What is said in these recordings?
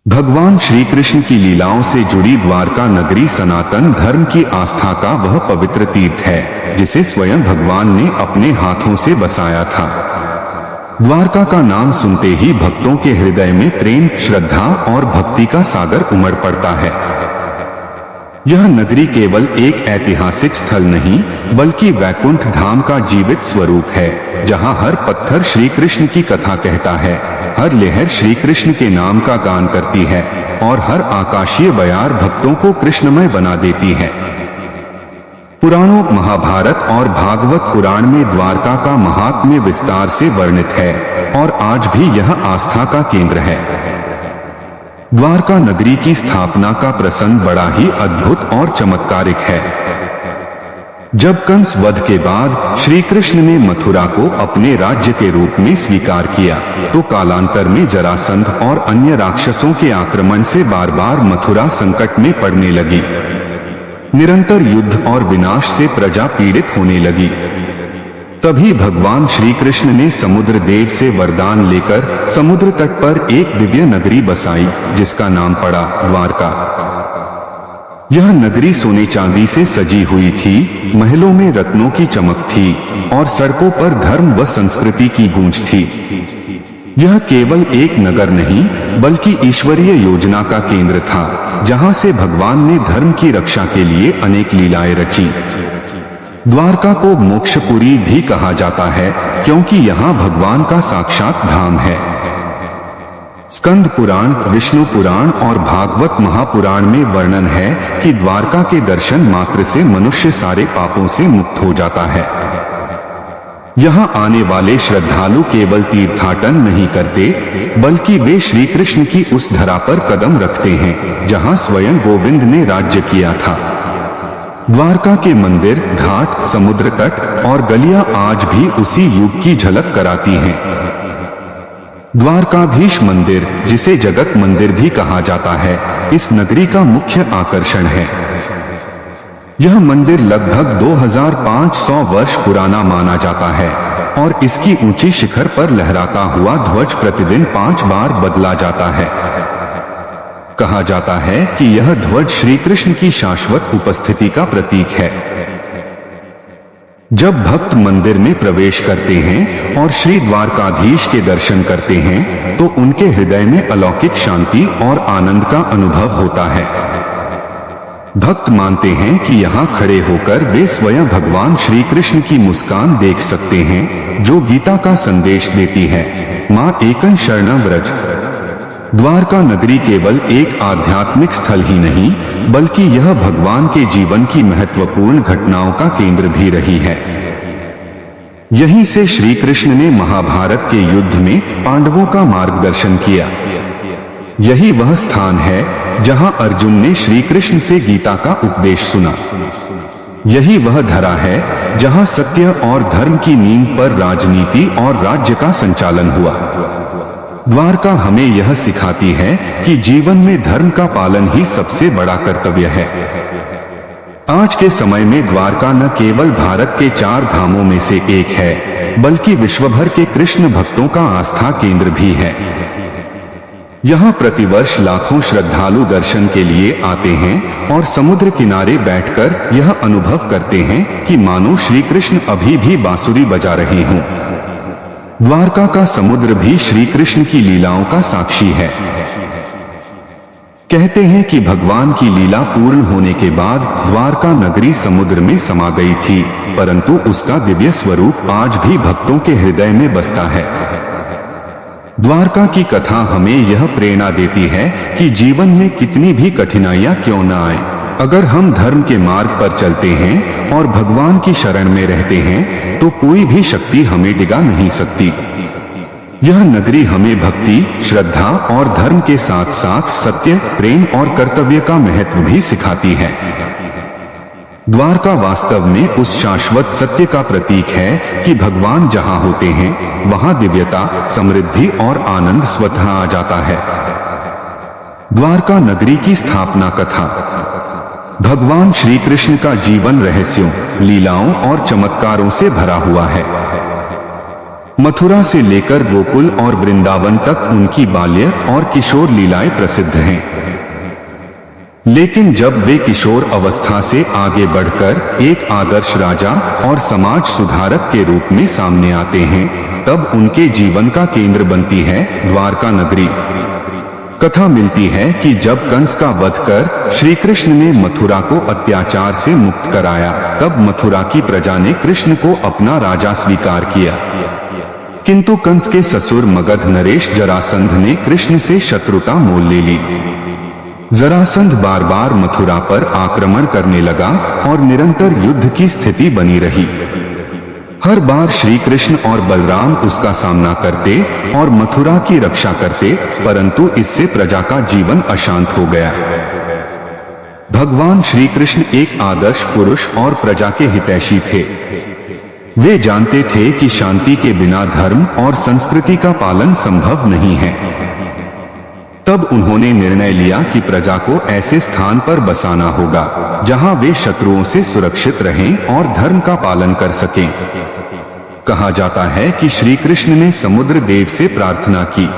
भगवान श्री कृष्ण की लीलाओं से जुड़ी द्वारका नगरी सनातन धर्म की आस्था का वह पवित्र तीर्थ है जिसे स्वयं भगवान ने अपने हाथों से बसाया था। द्वारका का नाम सुनते ही भक्तों के हृदय में प्रेम, श्रद्धा और भक्ति का सागर उमड़ पड़ता है। यह नगरी केवल एक ऐतिहासिक स्थल नहीं बल्कि वैकुंठ धाम का जीवित स्वरूप है, जहां हर पत्थर श्री कृष्ण की कथा कहता है, हर लहर श्री कृष्ण के नाम का गान करती है और हर आकाशीय बयार भक्तों को कृष्णमय बना देती है। पुराणों, महाभारत और भागवत पुराण में द्वारका का महात्म्य विस्तार से वर्णित है और आज भी यह आस्था का केंद्र है। द्वारका नगरी की स्थापना का प्रसंग बड़ा ही अद्भुत और चमत्कारिक है। जब कंस वध के बाद श्री कृष्ण ने मथुरा को अपने राज्य के रूप में स्वीकार किया, तो कालांतर में जरासंध और अन्य राक्षसों के आक्रमण से बार बार मथुरा संकट में पड़ने लगी। निरंतर युद्ध और विनाश से प्रजा पीड़ित होने लगी। तभी भगवान श्री कृष्ण ने समुद्र देव से वरदान लेकर समुद्र तट पर एक दिव्य नगरी बसाई, जिसका नाम पड़ा द्वारका। यह नगरी सोने चांदी से सजी हुई थी, महलों में रत्नों की चमक थी और सड़कों पर धर्म व संस्कृति की गूंज थी। यह केवल एक नगर नहीं बल्कि ईश्वरीय योजना का केंद्र था, जहां से भगवान ने धर्म की रक्षा के लिए अनेक लीलाएं रची। द्वारका को मोक्षपुरी भी कहा जाता है क्योंकि यहाँ भगवान का साक्षात धाम है। स्कंद पुराण, विष्णु पुराण और भागवत महापुराण में वर्णन है कि द्वारका के दर्शन मात्र से मनुष्य सारे पापों से मुक्त हो जाता है। यहाँ आने वाले श्रद्धालु केवल तीर्थाटन नहीं करते बल्कि वे श्री कृष्ण की उस धरा पर कदम रखते हैं जहाँ स्वयं गोविंद ने राज्य किया था। द्वारका के मंदिर, घाट, समुद्र तट और गलियां आज भी उसी युग की झलक कराती हैं। द्वारकाधीश मंदिर, जिसे जगत मंदिर भी कहा जाता है, इस नगरी का मुख्य आकर्षण है। यह मंदिर लगभग 2500 वर्ष पुराना माना जाता है और इसकी ऊंची शिखर पर लहराता हुआ ध्वज प्रतिदिन 5 बार बदला जाता है। कहा जाता है कि यह ध्वज श्री कृष्ण की शाश्वत उपस्थिति का प्रतीक है। जब भक्त मंदिर में प्रवेश करते हैं और श्री द्वारकाधीश के दर्शन करते हैं तो उनके हृदय में अलौकिक शांति और आनंद का अनुभव होता है। भक्त मानते हैं कि यहाँ खड़े होकर वे स्वयं भगवान श्री कृष्ण की मुस्कान देख सकते हैं, जो गीता का संदेश देती है, मां एकं शरणं व्रज। द्वारका नगरी केवल एक आध्यात्मिक स्थल ही नहीं बल्कि यह भगवान के जीवन की महत्वपूर्ण घटनाओं का केंद्र भी रही है। यहीं से श्री कृष्ण ने महाभारत के युद्ध में पांडवों का मार्गदर्शन किया। यही वह स्थान है जहां अर्जुन ने श्री कृष्ण से गीता का उपदेश सुना। यही वह धरा है जहां सत्य और धर्म की नींव पर राजनीति और राज्य का संचालन हुआ। द्वारका हमें यह सिखाती है कि जीवन में धर्म का पालन ही सबसे बड़ा कर्तव्य है। आज के समय में द्वारका न केवल भारत के 4 धामों में से एक है बल्कि विश्वभर के कृष्ण भक्तों का आस्था केंद्र भी है। यहाँ प्रतिवर्ष लाखों श्रद्धालु दर्शन के लिए आते हैं और समुद्र किनारे बैठकर यह अनुभव करते हैं कि मानो श्री कृष्ण अभी भी बांसुरी बजा रहे हों। द्वारका का समुद्र भी श्री कृष्ण की लीलाओं का साक्षी है। कहते हैं कि भगवान की लीला पूर्ण होने के बाद द्वारका नगरी समुद्र में समा गई थी, परंतु उसका दिव्य स्वरूप आज भी भक्तों के हृदय में बसता है। द्वारका की कथा हमें यह प्रेरणा देती है कि जीवन में कितनी भी कठिनाइयां क्यों न आए, अगर हम धर्म के मार्ग पर चलते हैं और भगवान की शरण में रहते हैं तो कोई भी शक्ति हमें डिगा नहीं सकती। यह नगरी हमें भक्ति, श्रद्धा और धर्म के साथ साथ सत्य, प्रेम और कर्तव्य का महत्व भी सिखाती है। द्वारका वास्तव में उस शाश्वत सत्य का प्रतीक है कि भगवान जहां होते हैं वहां दिव्यता, समृद्धि और आनंद स्वतः आ जाता है। द्वारका नगरी की स्थापना कथा। भगवान श्री कृष्ण का जीवन रहस्यों, लीलाओं और चमत्कारों से भरा हुआ है। मथुरा से लेकर गोकुल और वृंदावन तक उनकी बाल्य और किशोर लीलाएं प्रसिद्ध हैं। लेकिन जब वे किशोर अवस्था से आगे बढ़कर एक आदर्श राजा और समाज सुधारक के रूप में सामने आते हैं, तब उनके जीवन का केंद्र बनती है द्वारका नगरी। कथा मिलती है कि जब कंस का वध कर श्री कृष्ण ने मथुरा को अत्याचार से मुक्त कराया, तब मथुरा की प्रजा ने कृष्ण को अपना राजा स्वीकार किया। किंतु कंस के ससुर मगध नरेश जरासंध ने कृष्ण से शत्रुता मोल ले ली। जरासंध बार बार मथुरा पर आक्रमण करने लगा और निरंतर युद्ध की स्थिति बनी रही। हर बार श्री कृष्ण और बलराम उसका सामना करते और मथुरा की रक्षा करते, परंतु इससे प्रजा का जीवन अशांत हो गया। भगवान श्री कृष्ण एक आदर्श पुरुष और प्रजा के हितैषी थे। वे जानते थे कि शांति के बिना धर्म और संस्कृति का पालन संभव नहीं है। तब उन्होंने निर्णय लिया कि प्रजा को ऐसे स्थान पर बसाना होगा जहां वे शत्रुओं से सुरक्षित रहें और धर्म का पालन कर सकें। कहा जाता है कि श्री कृष्ण ने समुद्र देव से प्रार्थना की।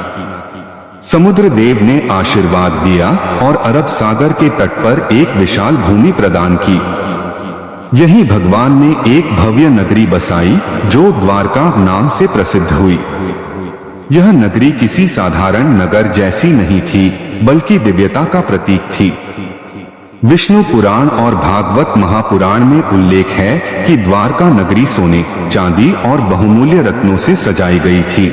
समुद्र देव ने आशीर्वाद दिया और अरब सागर के तट पर एक विशाल भूमि प्रदान की। यहीं भगवान ने एक भव्य नगरी बसाई जो द्वारका नाम से प्रसिद्ध हुई। यह नगरी किसी साधारण नगर जैसी नहीं थी, बल्कि दिव्यता का प्रतीक थी। विष्णु पुराण और भागवत महापुराण में उल्लेख है कि द्वारका नगरी सोने, चांदी और बहुमूल्य रत्नों से सजाई गई थी।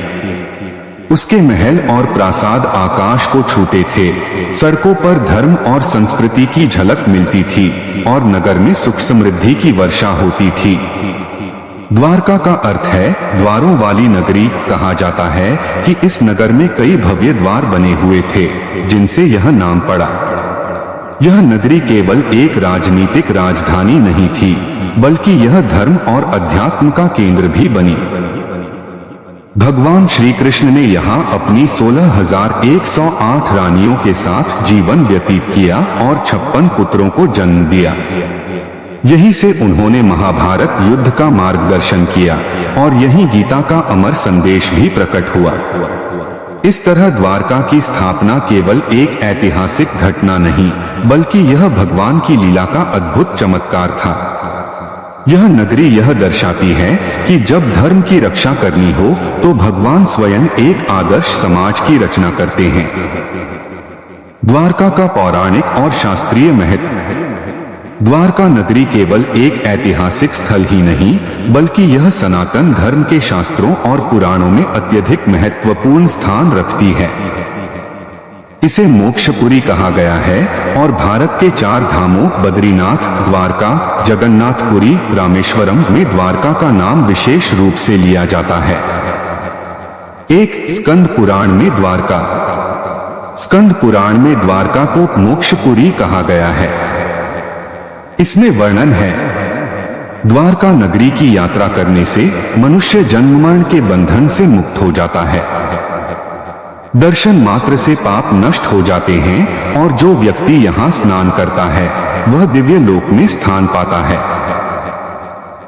उसके महल और प्रासाद आकाश को छूते थे। सड़कों पर धर्म और संस्कृति की झलक मिलती थी और नगर में सुख समृद्धि की वर्षा होती थी। द्वारका का अर्थ है द्वारों वाली नगरी। कहा जाता है कि इस नगर में कई भव्य द्वार बने हुए थे, जिनसे यह नाम पड़ा। यह नगरी केवल एक राजनीतिक राजधानी नहीं थी, बल्कि यह धर्म और अध्यात्म का केंद्र भी बनी। भगवान श्री कृष्ण ने यहाँ अपनी 16,108 रानियों के साथ जीवन व्यतीत किया और 56 पुत्रों को जन्म दिया। यहीं से उन्होंने महाभारत युद्ध का मार्गदर्शन किया और यहीं गीता का अमर संदेश भी प्रकट हुआ। इस तरह द्वारका की स्थापना केवल एक ऐतिहासिक घटना नहीं, बल्कि यह भगवान की लीला का अद्भुत चमत्कार था। यह नगरी यह दर्शाती है कि जब धर्म की रक्षा करनी हो तो भगवान स्वयं एक आदर्श समाज की रचना करते हैं। द्वारका का पौराणिक और शास्त्रीय महत्व। द्वारका नगरी केवल एक ऐतिहासिक स्थल ही नहीं, बल्कि यह सनातन धर्म के शास्त्रों और पुराणों में अत्यधिक महत्वपूर्ण स्थान रखती है। इसे मोक्षपुरी कहा गया है और भारत के 4 धामों बद्रीनाथ, द्वारका, जगन्नाथपुरी, रामेश्वरम में द्वारका का नाम विशेष रूप से लिया जाता है। एक स्कंद पुराण में द्वारका। स्कंद पुराण में द्वारका को मोक्षपुरी कहा गया है। इसमें वर्णन है, द्वारका नगरी की यात्रा करने से मनुष्य जन्म मरण के बंधन से मुक्त हो जाता है। दर्शन मात्र से पाप नष्ट हो जाते हैं और जो व्यक्ति यहाँ स्नान करता है वह दिव्य लोक में स्थान पाता है।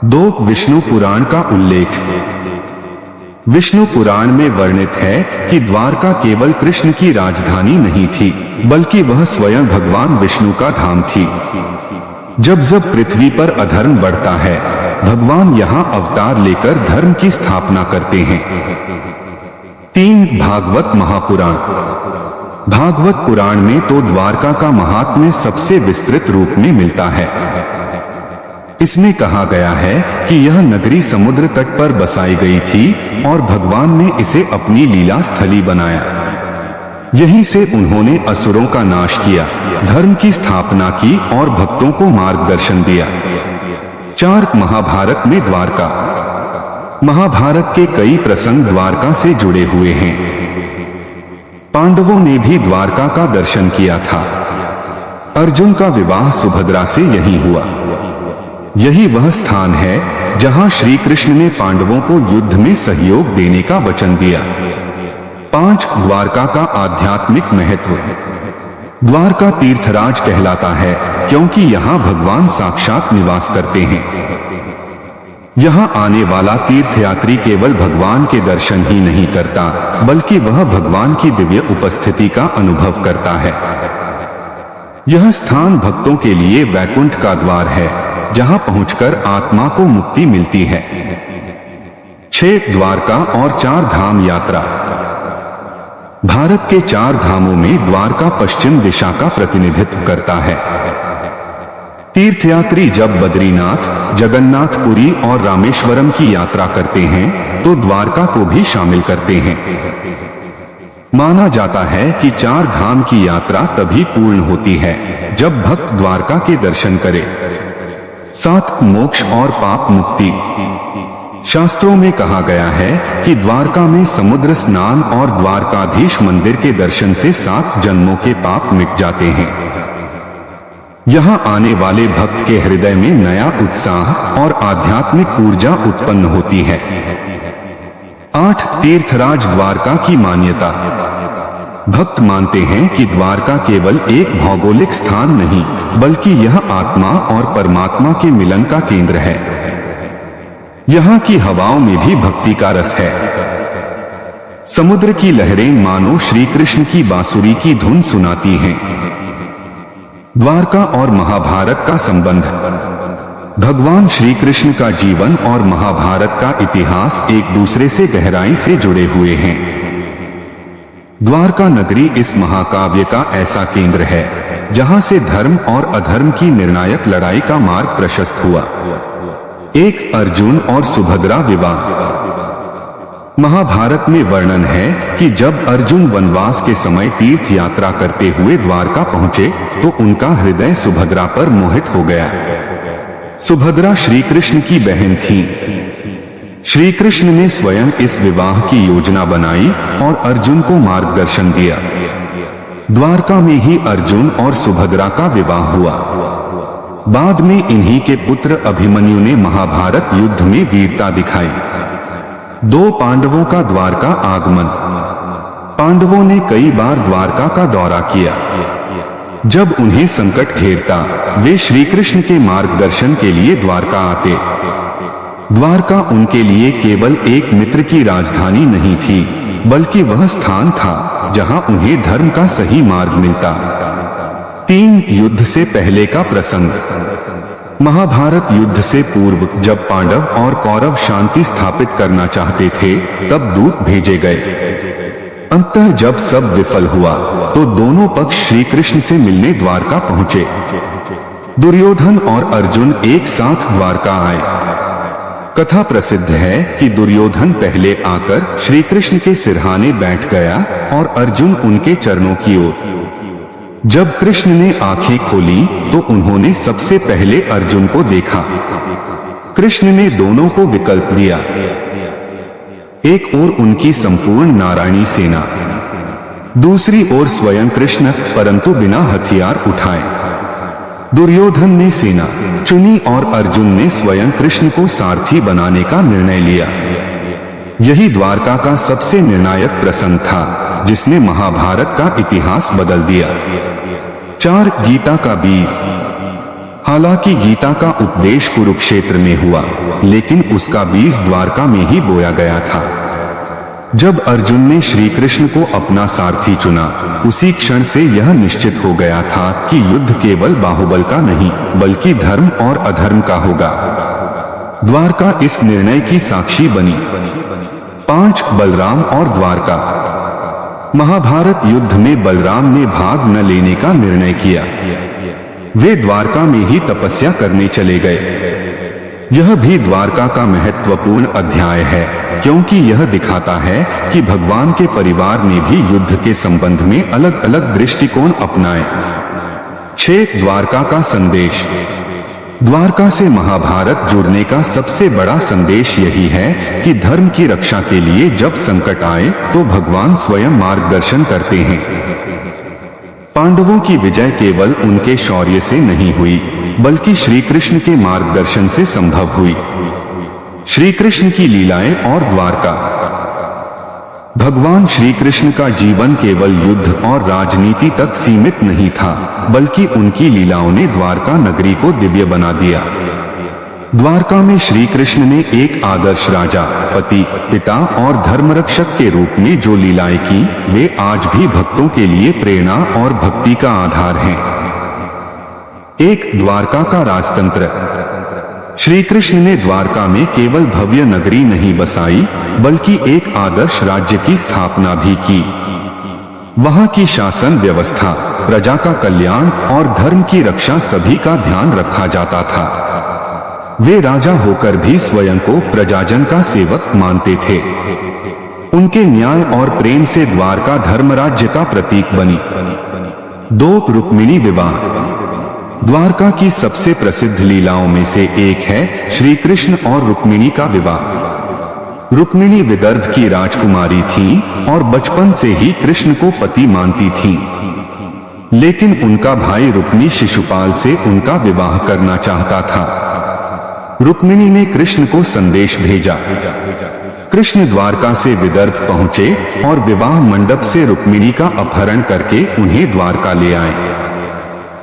2 विष्णु पुराण का उल्लेख। विष्णु पुराण में वर्णित है कि द्वारका केवल कृष्ण की राजधानी नहीं थी, बल्कि वह स्वयं भगवान विष्णु का धाम थी। जब जब पृथ्वी पर अधर्म बढ़ता है, भगवान यहाँ अवतार लेकर धर्म की स्थापना करते हैं। 3 भागवत महापुराण। भागवत पुराण में तो द्वारका का महात्म्य सबसे विस्तृत रूप में मिलता है। इसमें कहा गया है कि यह नगरी समुद्र तट पर बसाई गई थी और भगवान ने इसे अपनी लीला स्थली बनाया। यहीं से उन्होंने असुरों का नाश किया, धर्म की स्थापना की और भक्तों को मार्गदर्शन दिया। 4 महाभारत में द्वारका। महाभारत के कई प्रसंग द्वारका से जुड़े हुए हैं। पांडवों ने भी द्वारका का दर्शन किया था। अर्जुन का विवाह सुभद्रा से यही हुआ। यही वह स्थान है जहां श्री कृष्ण ने पांडवों को युद्ध में सहयोग देने का वचन दिया। 5 द्वारका का आध्यात्मिक महत्व। द्वारका तीर्थराज कहलाता है क्योंकि यहाँ भगवान साक्षात निवास करते हैं। यहाँ आने वाला तीर्थयात्री केवल भगवान के दर्शन ही नहीं करता, बल्कि वह भगवान की दिव्य उपस्थिति का अनुभव करता है। यह स्थान भक्तों के लिए वैकुंठ का द्वार है, जहाँ पहुंचकर आत्मा को मुक्ति मिलती है। 6 द्वारका और 4 धाम यात्रा। भारत के 4 धामों में द्वारका पश्चिम दिशा का प्रतिनिधित्व करता है। तीर्थयात्री जब बद्रीनाथ, जगन्नाथपुरी और रामेश्वरम की यात्रा करते हैं तो द्वारका को भी शामिल करते हैं। माना जाता है कि 4 धाम की यात्रा तभी पूर्ण होती है जब भक्त द्वारका के दर्शन करे। 7 मोक्ष और पाप मुक्ति। शास्त्रों में कहा गया है कि द्वारका में समुद्र स्नान और द्वारकाधीश मंदिर के दर्शन से 7 जन्मों के पाप मिट जाते हैं। यहाँ आने वाले भक्त के हृदय में नया उत्साह और आध्यात्मिक ऊर्जा उत्पन्न होती है। 8 तीर्थराज द्वारका की मान्यता। भक्त मानते हैं कि द्वारका केवल एक भौगोलिक स्थान नहीं, बल्कि यह आत्मा और परमात्मा के मिलन का केंद्र है। यहाँ की हवाओं में भी भक्ति का रस है। समुद्र की लहरें मानो श्री कृष्ण की बांसुरी की धुन सुनाती हैं। द्वारका और महाभारत का संबंध। भगवान श्री कृष्ण का जीवन और महाभारत का इतिहास एक दूसरे से गहराई से जुड़े हुए हैं। द्वारका नगरी इस महाकाव्य का ऐसा केंद्र है जहां से धर्म और अधर्म की निर्णायक लड़ाई का मार्ग प्रशस्त हुआ। एक अर्जुन और सुभद्रा विवाह। महाभारत में वर्णन है कि जब अर्जुन वनवास के समय तीर्थ यात्रा करते हुए द्वारका पहुंचे तो उनका हृदय सुभद्रा पर मोहित हो गया। सुभद्रा श्री कृष्ण की बहन थी। श्री कृष्ण ने स्वयं इस विवाह की योजना बनाई और अर्जुन को मार्गदर्शन दिया। द्वारका में ही अर्जुन और सुभद्रा का विवाह हुआ। बाद में इन्हीं के पुत्र अभिमन्यु ने महाभारत युद्ध में वीरता दिखाई। 2 पांडवों का द्वारका आगमन। पांडवों ने कई बार द्वारका का दौरा किया। जब उन्हें संकट घेरता वे श्री कृष्ण के मार्गदर्शन के लिए द्वारका आते। द्वारका उनके लिए केवल एक मित्र की राजधानी नहीं थी, बल्कि वह स्थान था जहां उन्हें धर्म का सही मार्ग मिलता। 3 युद्ध से पहले का प्रसंग। महाभारत युद्ध से पूर्व जब पांडव और कौरव शांति स्थापित करना चाहते थे तब दूत भेजे गए। अंततः जब सब विफल हुआ तो दोनों पक्ष श्री कृष्ण से मिलने द्वारका पहुंचे। दुर्योधन और अर्जुन एक साथ द्वारका आए। कथा प्रसिद्ध है कि दुर्योधन पहले आकर श्री कृष्ण के सिरहाने बैठ गया और अर्जुन उनके चरणों की ओर। जब कृष्ण ने आंखें खोली तो उन्होंने सबसे पहले अर्जुन को देखा। कृष्ण ने दोनों को विकल्प दिया। एक ओर उनकी संपूर्ण नारायणी सेना, दूसरी ओर स्वयं कृष्ण, परंतु बिना हथियार उठाए। दुर्योधन ने सेना चुनी और अर्जुन ने स्वयं कृष्ण को सारथी बनाने का निर्णय लिया। यही द्वारका का सबसे निर्णायक प्रसंग था जिसने महाभारत का इतिहास बदल दिया। 4 गीता का बीज। हालांकि गीता का उपदेश कुरुक्षेत्र में हुआ, लेकिन उसका बीज द्वारका में ही बोया गया था। जब अर्जुन ने श्री कृष्ण को अपना सारथी चुना, उसी क्षण से यह निश्चित हो गया था कि युद्ध केवल बाहुबल का नहीं, बल्कि धर्म और अधर्म का होगा। द्वारका इस निर्णय की साक्षी बनी। 5 बलराम और द्वारका। महाभारत युद्ध में बलराम ने भाग न लेने का निर्णय किया। वे द्वारका में ही तपस्या करने चले गए। यह भी द्वारका का महत्वपूर्ण अध्याय है, क्योंकि यह दिखाता है कि भगवान के परिवार ने भी युद्ध के संबंध में अलग अलग दृष्टिकोण अपनाए। 6 द्वारका का संदेश। द्वारका से महाभारत जुड़ने का सबसे बड़ा संदेश यही है कि धर्म की रक्षा के लिए जब संकट आए तो भगवान स्वयं मार्गदर्शन करते हैं। पांडवों की विजय केवल उनके शौर्य से नहीं हुई, बल्कि श्री कृष्ण के मार्गदर्शन से संभव हुई। श्री कृष्ण की लीलाएं और द्वारका। भगवान श्री कृष्ण का जीवन केवल युद्ध और राजनीति तक सीमित नहीं था, बल्कि उनकी लीलाओं ने द्वारका नगरी को दिव्य बना दिया। द्वारका में श्री कृष्ण ने एक आदर्श राजा, पति, पिता और धर्मरक्षक के रूप में जो लीलाएं की, वे आज भी भक्तों के लिए प्रेरणा और भक्ति का आधार हैं। एक द्वारका का राजतंत्र। श्री कृष्ण ने द्वारका में केवल भव्य नगरी नहीं बसाई, बल्कि एक आदर्श राज्य की स्थापना भी की। वहां की शासन व्यवस्था, प्रजा का कल्याण और धर्म की रक्षा सभी का ध्यान रखा जाता था। वे राजा होकर भी स्वयं को प्रजाजन का सेवक मानते थे। उनके न्याय और प्रेम से द्वारका धर्मराज्य का प्रतीक बनी। 2 रुक्मिणी विवाह। द्वारका की सबसे प्रसिद्ध लीलाओं में से एक है श्री कृष्ण और रुक्मिणी का विवाह। रुक्मिणी विदर्भ की राजकुमारी थी और बचपन से ही कृष्ण को पति मानती थी। लेकिन उनका भाई रुक्मी शिशुपाल से उनका विवाह करना चाहता था। रुक्मिणी ने कृष्ण को संदेश भेजा। कृष्ण द्वारका से विदर्भ पहुंचे और विवाह मंडप से रुक्मिणी का अपहरण करके उन्हें द्वारका ले आए।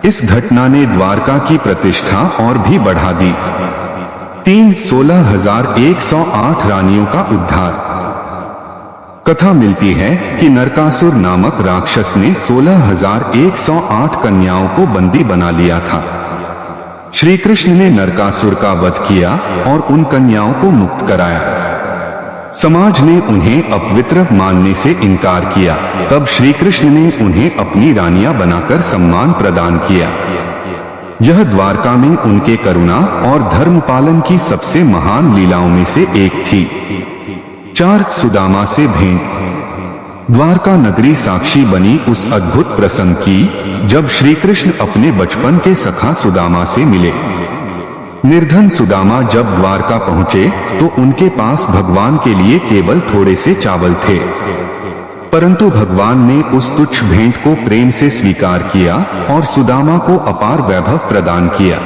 इस घटना ने द्वारका की प्रतिष्ठा और भी बढ़ा दी। 16,108 रानियों का उद्धार। कथा मिलती है कि नरकासुर नामक राक्षस ने 16,108 कन्याओं को बंदी बना लिया था। श्री कृष्ण ने नरकासुर का वध किया और उन कन्याओं को मुक्त कराया। समाज ने उन्हें अपवित्र मानने से इनकार किया। तब श्री कृष्ण ने उन्हें अपनी रानियां बनाकर सम्मान प्रदान किया। यह द्वारका में उनके करुणा और धर्म पालन की सबसे महान लीलाओं में से एक थी। 4 सुदामा से भेंट। द्वारका नगरी साक्षी बनी उस अद्भुत प्रसंग की जब श्री कृष्ण अपने बचपन के सखा सुदामा से मिले। निर्धन सुदामा जब द्वारका पहुंचे तो उनके पास भगवान के लिए केवल थोड़े से चावल थे, परंतु भगवान ने उस तुच्छ भेंट को प्रेम से स्वीकार किया और सुदामा को अपार वैभव प्रदान किया।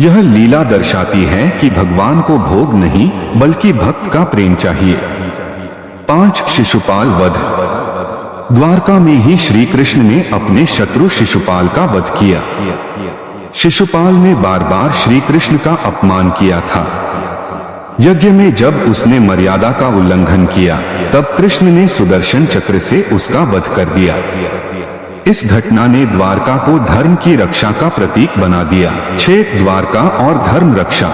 यह लीला दर्शाती है कि भगवान को भोग नहीं बल्कि भक्त का प्रेम चाहिए। 5 शिशुपाल वध। द्वारका में ही श्री कृष्ण ने अपने शत्रु शिशुपाल का वध किया। शिशुपाल ने बार बार श्री कृष्ण का अपमान किया था। यज्ञ में जब उसने मर्यादा का उल्लंघन किया तब कृष्ण ने सुदर्शन चक्र से उसका वध कर दिया। इस घटना ने द्वारका को धर्म की रक्षा का प्रतीक बना दिया। 6 द्वारका और धर्म रक्षा।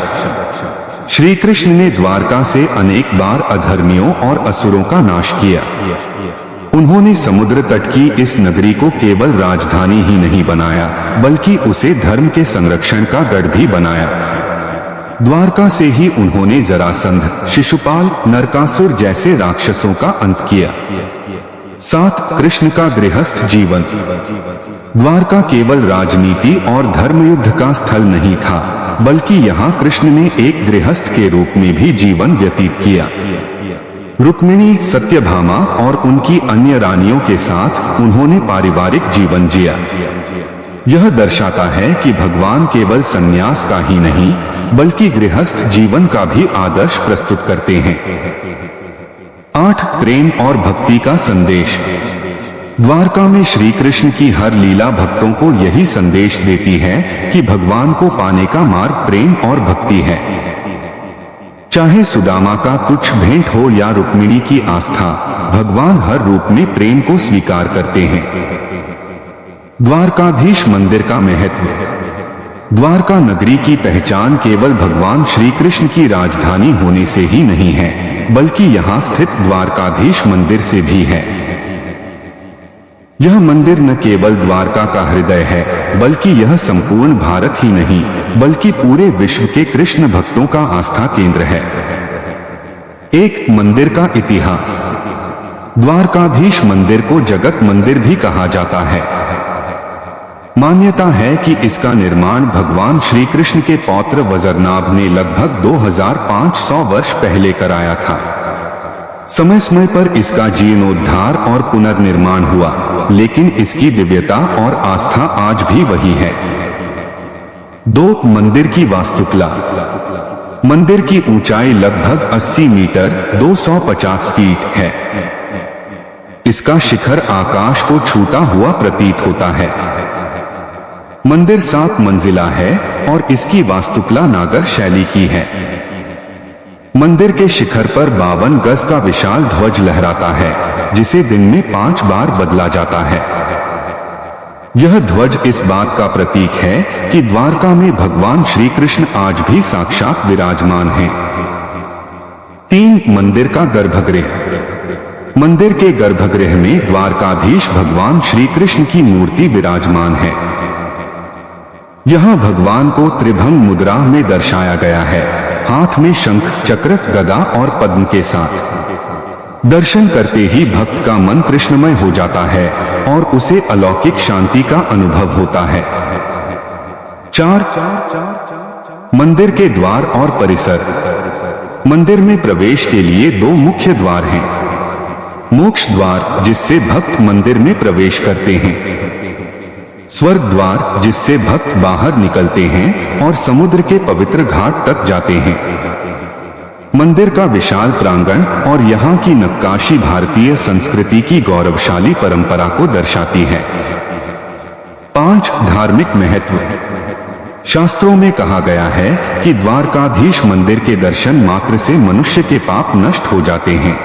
श्री कृष्ण ने द्वारका से अनेक बार अधर्मियों और असुरों का नाश किया। उन्होंने समुद्र तट की इस नगरी को केवल राजधानी ही नहीं बनाया बल्कि उसे धर्म के संरक्षण का गढ़ भी बनाया। द्वारका से ही उन्होंने जरासंध, शिशुपाल, नरकासुर जैसे राक्षसों का अंत किया। 7 कृष्ण का गृहस्थ जीवन। द्वारका केवल राजनीति और धर्मयुद्ध का स्थल नहीं था, बल्कि यहाँ कृष्ण ने एक गृहस्थ के रूप में भी जीवन व्यतीत किया। रुक्मिणी, सत्यभामा और उनकी अन्य रानियों के साथ उन्होंने पारिवारिक जीवन जिया। यह दर्शाता है कि भगवान केवल संन्यास का ही नहीं बल्कि गृहस्थ जीवन का भी आदर्श प्रस्तुत करते हैं। 8 प्रेम और भक्ति का संदेश। द्वारका में श्री कृष्ण की हर लीला भक्तों को यही संदेश देती है कि भगवान को पाने का मार्ग प्रेम और भक्ति है। चाहे सुदामा का तुच्छ भेंट हो या रुक्मिणी की आस्था, भगवान हर रूप में प्रेम को स्वीकार करते हैं। द्वारकाधीश मंदिर का महत्व। द्वारका नगरी की पहचान केवल भगवान श्री कृष्ण की राजधानी होने से ही नहीं है, बल्कि यहाँ स्थित द्वारकाधीश मंदिर से भी है। यह मंदिर न केवल द्वारका का हृदय है, बल्कि यह संपूर्ण भारत ही नहीं बल्कि पूरे विश्व के कृष्ण भक्तों का आस्था केंद्र है। एक मंदिर का इतिहास। द्वारकाधीश मंदिर को जगत मंदिर भी कहा जाता है। मान्यता है कि इसका निर्माण भगवान श्री कृष्ण के पौत्र वज्रनाभ ने लगभग 2500 वर्ष पहले कराया था। समय समय पर इसका जीर्णोद्धार और पुनर्निर्माण हुआ, लेकिन इसकी दिव्यता और आस्था आज भी वही है। 2 मंदिर की वास्तुकला। मंदिर की ऊंचाई लगभग 80 मीटर 250 फीट है। इसका शिखर आकाश को छूता हुआ प्रतीत होता है। मंदिर 7 मंजिला है और इसकी वास्तुकला नागर शैली की है। मंदिर के शिखर पर 52 गज का विशाल ध्वज लहराता है, जिसे दिन में 5 बार बदला जाता है। यह ध्वज इस बात का प्रतीक है कि द्वारका में भगवान श्री कृष्ण आज भी साक्षात विराजमान हैं। 3 मंदिर का गर्भगृह। मंदिर के गर्भगृह में द्वारकाधीश भगवान श्री कृष्ण की मूर्ति विराजमान है। यहाँ भगवान को त्रिभंग मुद्रा में दर्शाया गया है, हाथ में शंख, चक्र, गदा और पद्म के साथ। दर्शन करते ही भक्त का मन कृष्णमय हो जाता है और उसे अलौकिक शांति का अनुभव होता है। 4 मंदिर के द्वार और परिसर। मंदिर में प्रवेश के लिए 2 मुख्य द्वार हैं। मोक्ष द्वार, जिससे भक्त मंदिर में प्रवेश करते हैं, स्वर्ग द्वार, जिससे भक्त बाहर निकलते हैं और समुद्र के पवित्र घाट तक जाते हैं। मंदिर का विशाल प्रांगण और यहाँ की नक्काशी भारतीय संस्कृति की गौरवशाली परंपरा को दर्शाती है। 5 धार्मिक महत्व। शास्त्रों में कहा गया है कि द्वारकाधीश मंदिर के दर्शन मात्र से मनुष्य के पाप नष्ट हो जाते हैं।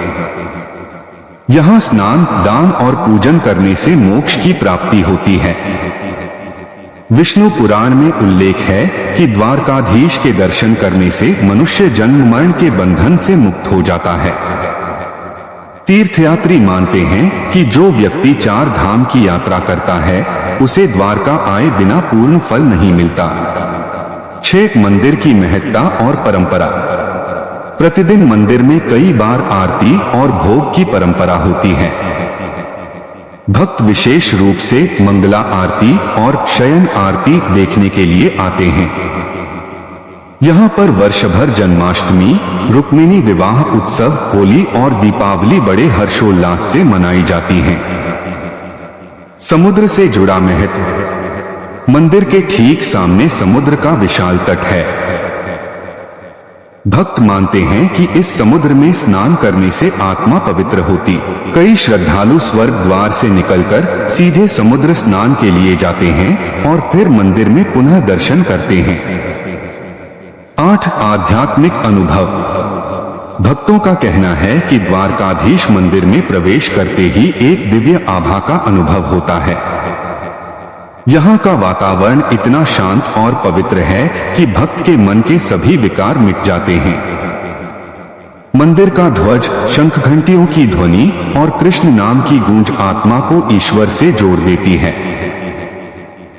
यहाँ स्नान, दान और पूजन करने से मोक्ष की प्राप्ति होती है। विष्णु पुराण में उल्लेख है कि द्वारकाधीश के दर्शन करने से मनुष्य जन्म मरण के बंधन से मुक्त हो जाता है। तीर्थयात्री मानते हैं कि जो व्यक्ति 4 धाम की यात्रा करता है, उसे द्वारका आए बिना पूर्ण फल नहीं मिलता। 6 मंदिर की महत्ता और परंपरा। प्रतिदिन मंदिर में कई बार आरती और भोग की परंपरा होती है। भक्त विशेष रूप से मंगला आरती और शयन आरती देखने के लिए आते हैं। यहाँ पर वर्ष भर जन्माष्टमी, रुक्मिणी विवाह उत्सव, होली और दीपावली बड़े हर्षोल्लास से मनाई जाती हैं। समुद्र से जुड़ा महत्व। मंदिर के ठीक सामने समुद्र का विशाल तट है। भक्त मानते हैं कि इस समुद्र में स्नान करने से आत्मा पवित्र होती। कई श्रद्धालु स्वर्ग द्वार से निकलकर सीधे समुद्र स्नान के लिए जाते हैं और फिर मंदिर में पुनः दर्शन करते हैं। 8 आध्यात्मिक अनुभव। भक्तों का कहना है कि द्वारकाधीश मंदिर में प्रवेश करते ही एक दिव्य आभा का अनुभव होता है। यहाँ का वातावरण इतना शांत और पवित्र है कि भक्त के मन के सभी विकार मिट जाते हैं। मंदिर का ध्वज, शंख घंटियों की ध्वनि और कृष्ण नाम की गूंज आत्मा को ईश्वर से जोड़ देती है।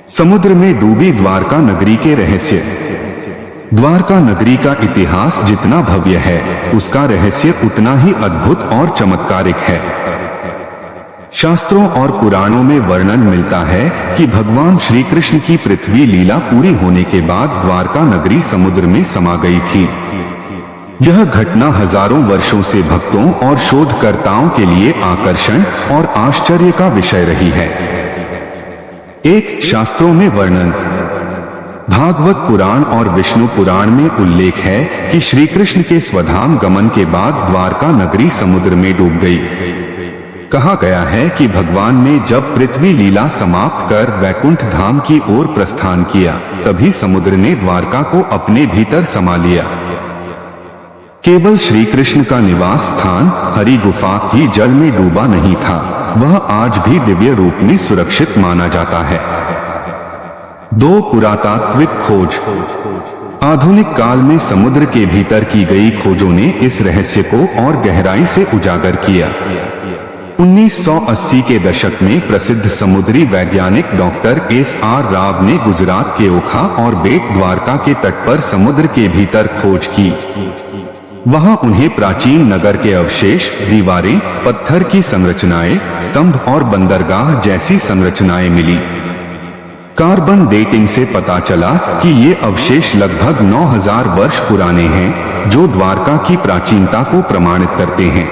समुद्र में डूबी द्वारका नगरी के रहस्य। द्वारका नगरी का इतिहास जितना भव्य है, उसका रहस्य उतना ही अद्भुत और चमत्कारिक है। शास्त्रों और पुराणों में वर्णन मिलता है कि भगवान श्री कृष्ण की पृथ्वी लीला पूरी होने के बाद द्वारका नगरी समुद्र में समा गई थी। यह घटना हजारों वर्षों से भक्तों और शोधकर्ताओं के लिए आकर्षण और आश्चर्य का विषय रही है। एक शास्त्रों में वर्णन। भागवत पुराण और विष्णु पुराण में उल्लेख है कि श्री कृष्ण के स्वधाम गमन के बाद द्वारका नगरी समुद्र में डूब गई। कहा गया है कि भगवान ने जब पृथ्वी लीला समाप्त कर वैकुंठ धाम की ओर प्रस्थान किया, तभी समुद्र ने द्वारका को अपने भीतर समा लिया। केवल श्री कृष्ण का निवास स्थान हरि गुफा ही जल में डूबा नहीं था, वह आज भी दिव्य रूप में सुरक्षित माना जाता है। 2 पुरातात्विक खोज। आधुनिक काल में समुद्र के भीतर की गई खोजों ने इस रहस्य को और गहराई से उजागर किया। 1980 के दशक में प्रसिद्ध समुद्री वैज्ञानिक डॉक्टर SR राव ने गुजरात के ओखा और बेट द्वारका के तट पर समुद्र के भीतर खोज की। वहां उन्हें प्राचीन नगर के अवशेष, दीवारें, पत्थर की संरचनाएं, स्तंभ और बंदरगाह जैसी संरचनाएं मिली। कार्बन डेटिंग से पता चला कि ये अवशेष लगभग 9000 वर्ष पुराने हैं, जो द्वारका की प्राचीनता को प्रमाणित करते हैं।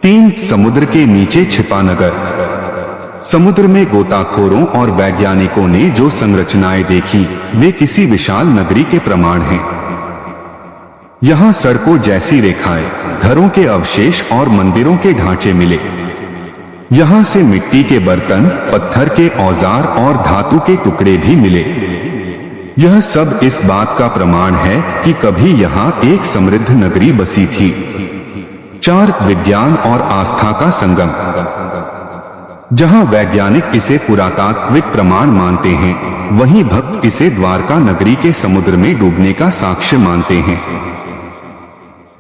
3 समुद्र के नीचे छिपा नगर। समुद्र में गोताखोरों और वैज्ञानिकों ने जो संरचनाएं देखी, वे किसी विशाल नगरी के प्रमाण हैं। यहाँ सड़कों जैसी रेखाएं, घरों के अवशेष और मंदिरों के ढांचे मिले। यहाँ से मिट्टी के बर्तन, पत्थर के औजार और धातु के टुकड़े भी मिले। यह सब इस बात का प्रमाण है कि कभी यहाँ एक समृद्ध नगरी बसी थी। 4 विज्ञान और आस्था का संगम। जहाँ वैज्ञानिक इसे पुरातात्विक प्रमाण मानते हैं, वहीं भक्त इसे द्वारका नगरी के समुद्र में डूबने का साक्ष्य मानते हैं।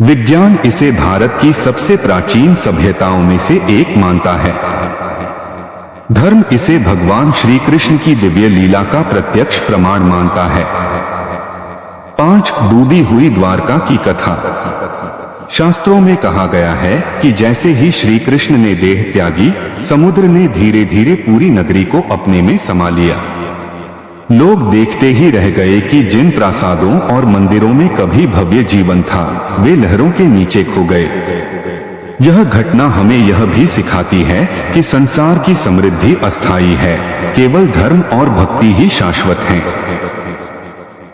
विज्ञान इसे भारत की सबसे प्राचीन सभ्यताओं में से एक मानता है। धर्म इसे भगवान श्री कृष्ण की दिव्य लीला का प्रत्यक्ष प्रमाण मानता है। 5 डूबी हुई द्वारका की कथा। शास्त्रों में कहा गया है कि जैसे ही श्री कृष्ण ने देह त्यागी, समुद्र ने धीरे धीरे पूरी नगरी को अपने में समा लिया। लोग देखते ही रह गए कि जिन प्रासादों और मंदिरों में कभी भव्य जीवन था, वे लहरों के नीचे खो गए। यह घटना हमें यह भी सिखाती है कि संसार की समृद्धि अस्थायी है, केवल धर्म और भक्ति ही शाश्वत हैं।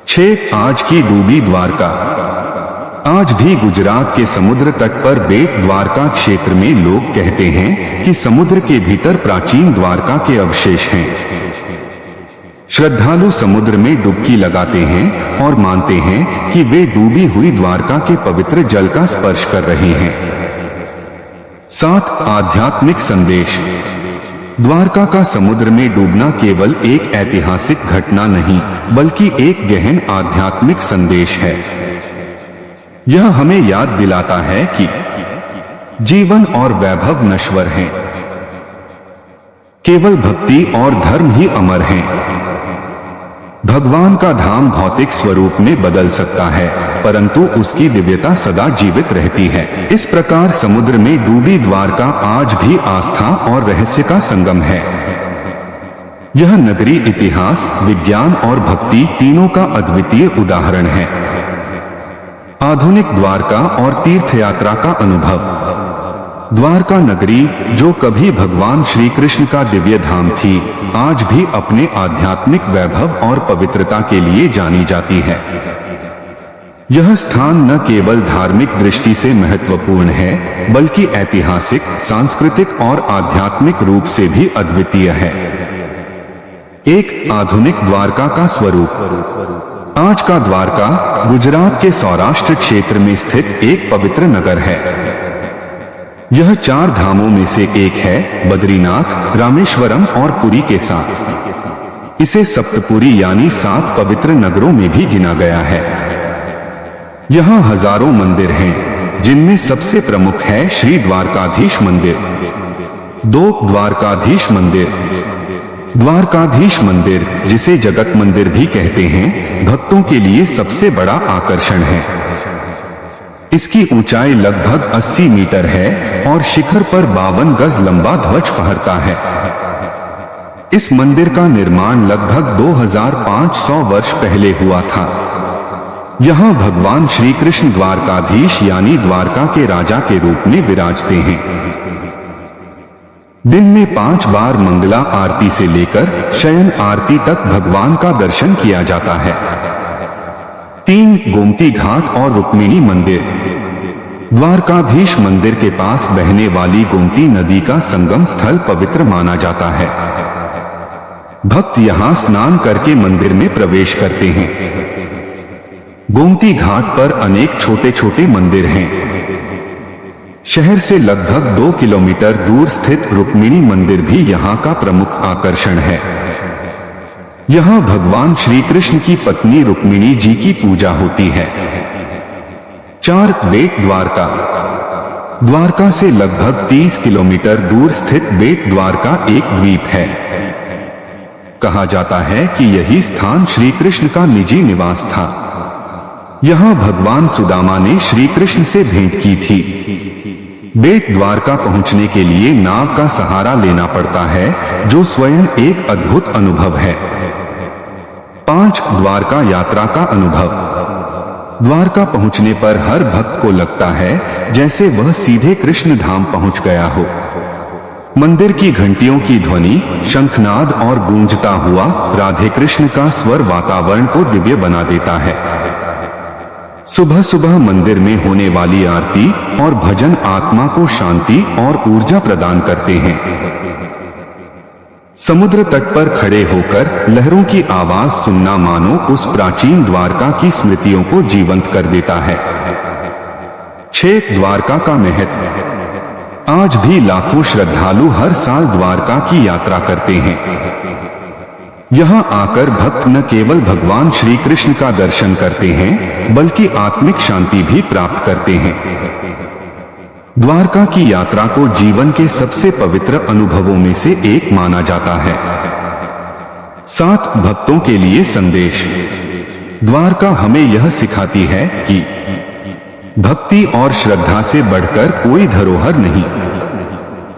6 आज की डूबी द्वारका। आज भी गुजरात के समुद्र तट पर बेट द्वारका क्षेत्र में लोग कहते हैं कि समुद्र के भीतर प्राचीन द्वारका के अवशेष हैं। श्रद्धालु समुद्र में डुबकी लगाते हैं और मानते हैं कि वे डूबी हुई द्वारका के पवित्र जल का स्पर्श कर रहे हैं। 7 आध्यात्मिक संदेश। द्वारका का समुद्र में डूबना केवल एक ऐतिहासिक घटना नहीं, बल्कि एक गहन आध्यात्मिक संदेश है। यह हमें याद दिलाता है कि जीवन और वैभव नश्वर हैं, केवल भक्ति और धर्म ही अमर हैं। भगवान का धाम भौतिक स्वरूप में बदल सकता है, परंतु उसकी दिव्यता सदा जीवित रहती है। इस प्रकार समुद्र में डूबी द्वारका आज भी आस्था और रहस्य का संगम है। यह नगरी इतिहास, विज्ञान और भक्ति तीनों का अद्वितीय उदाहरण है। आधुनिक द्वारका और तीर्थयात्रा का अनुभव। द्वारका नगरी, जो कभी भगवान श्री कृष्ण का दिव्य धाम थी, आज भी अपने आध्यात्मिक वैभव और पवित्रता के लिए जानी जाती है। यह स्थान न केवल धार्मिक दृष्टि से महत्वपूर्ण है, बल्कि ऐतिहासिक, सांस्कृतिक और आध्यात्मिक रूप से भी अद्वितीय है। एक आधुनिक द्वारका का स्वरूप। आज का द्वारका गुजरात के सौराष्ट्र क्षेत्र में स्थित एक पवित्र नगर है। यह 4 धामों में से एक है, बद्रीनाथ, रामेश्वरम और पुरी के साथ। इसे सप्तपुरी यानी 7 पवित्र नगरों में भी गिना गया है। यहाँ हजारों मंदिर हैं, जिनमें सबसे प्रमुख है श्री द्वारकाधीश मंदिर। 2 द्वारकाधीश मंदिर। द्वारकाधीश मंदिर, जिसे जगत मंदिर भी कहते हैं, भक्तों के लिए सबसे बड़ा आकर्षण है। इसकी ऊंचाई लगभग 80 मीटर है और शिखर पर 52 गज लंबा ध्वज फहरता है। इस मंदिर का निर्माण लगभग 2500 वर्ष पहले हुआ था। यहाँ भगवान श्री कृष्ण द्वारकाधीश यानी द्वारका के राजा के रूप में विराजते हैं। दिन में 5 बार मंगला आरती से लेकर शयन आरती तक भगवान का दर्शन किया जाता है। 3 गोमती घाट और रुक्मिणी मंदिर। द्वारकाधीश मंदिर के पास बहने वाली गोमती नदी का संगम स्थल पवित्र माना जाता है। भक्त यहाँ स्नान करके मंदिर में प्रवेश करते हैं। गोमती घाट पर अनेक छोटे छोटे मंदिर हैं। शहर से लगभग 2 किलोमीटर दूर स्थित रुक्मिणी मंदिर भी यहाँ का प्रमुख आकर्षण है। यहाँ भगवान श्री कृष्ण की पत्नी रुक्मिणी जी की पूजा होती है। 4 बेट द्वारका। द्वारका से लगभग 30 किलोमीटर दूर स्थित बेट द्वारका एक द्वीप है। कहा जाता है कि यही स्थान श्री कृष्ण का निजी निवास था। यहाँ भगवान सुदामा ने श्री कृष्ण से भेंट की थी। बेट द्वारका पहुंचने के लिए नाव का सहारा लेना पड़ता है, जो स्वयं एक अद्भुत अनुभव है। 5 द्वारका यात्रा का अनुभव। द्वारका पहुंचने पर हर भक्त को लगता है जैसे वह सीधे कृष्ण धाम पहुंच गया हो। मंदिर की घंटियों की ध्वनि, शंखनाद और गूंजता हुआ राधे कृष्ण का स्वर वातावरण को दिव्य बना देता है। सुबह सुबह मंदिर में होने वाली आरती और भजन आत्मा को शांति और ऊर्जा प्रदान करते हैं। समुद्र तट पर खड़े होकर लहरों की आवाज सुनना मानो उस प्राचीन द्वारका की स्मृतियों को जीवंत कर देता है। 6 द्वारका का महत्व। आज भी लाखों श्रद्धालु हर साल द्वारका की यात्रा करते हैं। यहाँ आकर भक्त न केवल भगवान श्री कृष्ण का दर्शन करते हैं बल्कि आत्मिक शांति भी प्राप्त करते हैं। द्वारका की यात्रा को जीवन के सबसे पवित्र अनुभवों में से एक माना जाता है। 7 भक्तों के लिए संदेश। द्वारका हमें यह सिखाती है कि भक्ति और श्रद्धा से बढ़कर कोई धरोहर नहीं।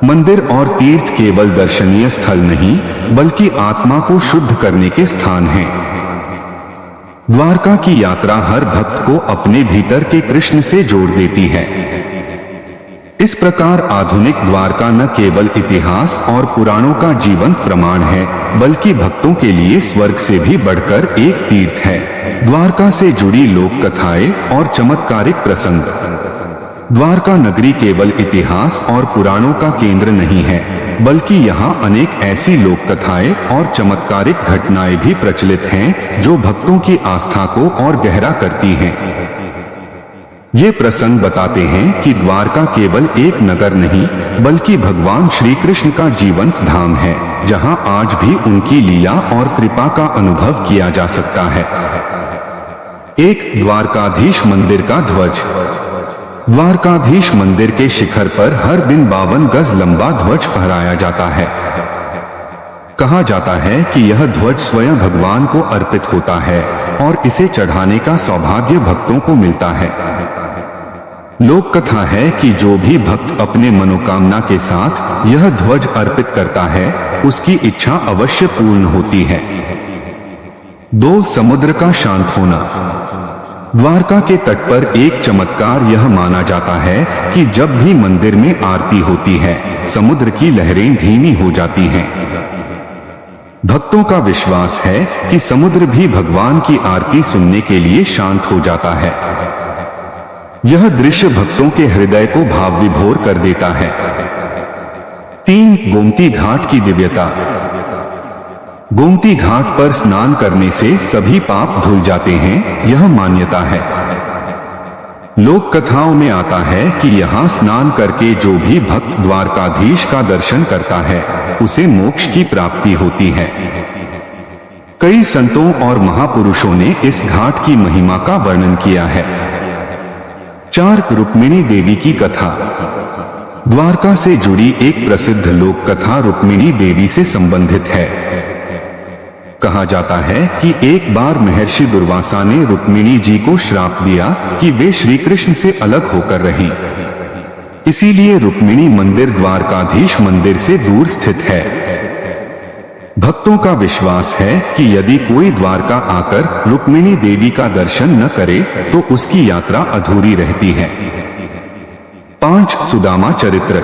मंदिर और तीर्थ केवल दर्शनीय स्थल नहीं बल्कि आत्मा को शुद्ध करने के स्थान हैं। द्वारका की यात्रा हर भक्त को अपने भीतर के कृष्ण से जोड़ देती है। इस प्रकार आधुनिक द्वारका न केवल इतिहास और पुराणों का जीवंत प्रमाण है बल्कि भक्तों के लिए स्वर्ग से भी बढ़कर एक तीर्थ है। द्वारका से जुड़ी लोक कथाएं और चमत्कारिक प्रसंग। द्वारका नगरी केवल इतिहास और पुराणों का केंद्र नहीं है बल्कि यहाँ अनेक ऐसी लोक कथाएं और चमत्कारिक घटनाएं भी प्रचलित हैं जो भक्तों की आस्था को और गहरा करती हैं। ये प्रसंग बताते हैं कि द्वारका केवल एक नगर नहीं बल्कि भगवान श्री कृष्ण का जीवंत धाम है जहाँ आज भी उनकी लीला और कृपा का अनुभव किया जा सकता है। एक द्वारकाधीश मंदिर का ध्वज। द्वारकाधीश मंदिर के शिखर पर हर दिन 52 गज लंबा ध्वज फहराया जाता है। कहा जाता है कि यह ध्वज स्वयं भगवान को अर्पित होता है और इसे चढ़ाने का सौभाग्य भक्तों को मिलता है। लोक कथा है कि जो भी भक्त अपने मनोकामना के साथ यह ध्वज अर्पित करता है उसकी इच्छा अवश्य पूर्ण होती है। 2 समुद्र का शांत होना। द्वारका के तट पर एक चमत्कार यह माना जाता है कि जब भी मंदिर में आरती होती है समुद्र की लहरें धीमी हो जाती हैं। भक्तों का विश्वास है कि समुद्र भी भगवान की आरती सुनने के लिए शांत हो जाता है। यह दृश्य भक्तों के हृदय को भाव विभोर कर देता है। 3 गोमती घाट की दिव्यता। गोमती घाट पर स्नान करने से सभी पाप धुल जाते हैं, यह मान्यता है। लोक कथाओं में आता है कि यहाँ स्नान करके जो भी भक्त द्वारकाधीश का दर्शन करता है उसे मोक्ष की प्राप्ति होती है। कई संतों और महापुरुषों ने इस घाट की महिमा का वर्णन किया है। 4 रुक्मिणी देवी की कथा। द्वारका से जुड़ी एक प्रसिद्ध लोक कथा रुक्मिणी देवी से संबंधित है। कहा जाता है कि एक बार महर्षि दुर्वासा ने रुक्मिणी जी को श्राप दिया कि वे श्री कृष्ण से अलग होकर रहें। इसीलिए रुक्मिणी मंदिर द्वारकाधीश मंदिर से दूर स्थित है। भक्तों का विश्वास है कि यदि कोई द्वारका आकर रुक्मिणी देवी का दर्शन न करे तो उसकी यात्रा अधूरी रहती है। 5 सुदामा चरित्र।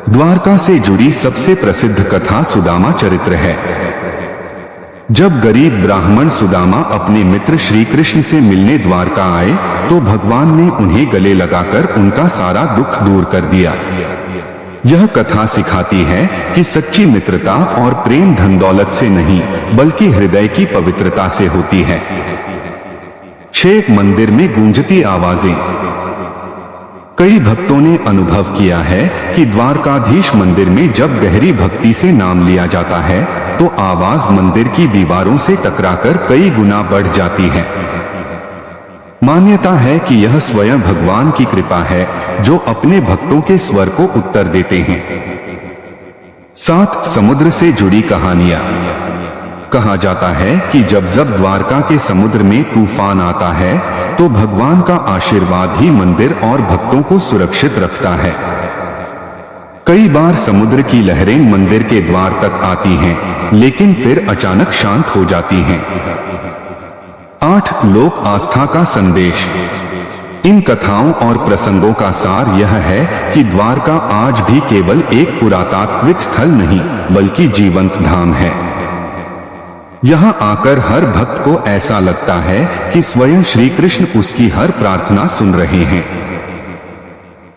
द्वारका से जुड़ी सबसे प्रसिद्ध कथा सुदामा चरित्र है। जब गरीब ब्राह्मण सुदामा अपने मित्र श्री कृष्ण से मिलने द्वारका आए तो भगवान ने उन्हें गले लगाकर उनका सारा दुख दूर कर दिया। यह कथा सिखाती है कि सच्ची मित्रता और प्रेम धन दौलत से नहीं बल्कि हृदय की पवित्रता से होती है। 6 मंदिर में गूंजती आवाजें। कई भक्तों ने अनुभव किया है कि द्वारकाधीश मंदिर में जब गहरी भक्ति से नाम लिया जाता है तो आवाज मंदिर की दीवारों से टकराकर कई गुना बढ़ जाती है। मान्यता है कि यह स्वयं भगवान की कृपा है जो अपने भक्तों के स्वर को उत्तर देते हैं। 7 समुद्र से जुड़ी कहानियां। कहा जाता है कि जब द्वारका के समुद्र में तूफान आता है तो भगवान का आशीर्वाद ही मंदिर और भक्तों को सुरक्षित रखता है। कई बार समुद्र की लहरें मंदिर के द्वार तक आती हैं, लेकिन फिर अचानक शांत हो जाती हैं। 8 लोक आस्था का संदेश। इन कथाओं और प्रसंगों का सार यह है कि द्वारका आज भी केवल एक पुरातात्विक स्थल नहीं बल्कि जीवंत धाम है। यहाँ आकर हर भक्त को ऐसा लगता है कि स्वयं श्री कृष्ण उसकी हर प्रार्थना सुन रहे हैं।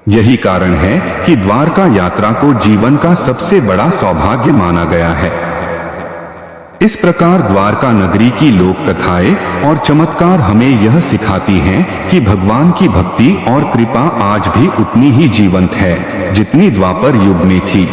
यही कारण है कि द्वारका यात्रा को जीवन का सबसे बड़ा सौभाग्य माना गया है। इस प्रकार द्वारका नगरी की लोक कथाएं और चमत्कार हमें यह सिखाती हैं कि भगवान की भक्ति और कृपा आज भी उतनी ही जीवंत है जितनी द्वापर युग में थी।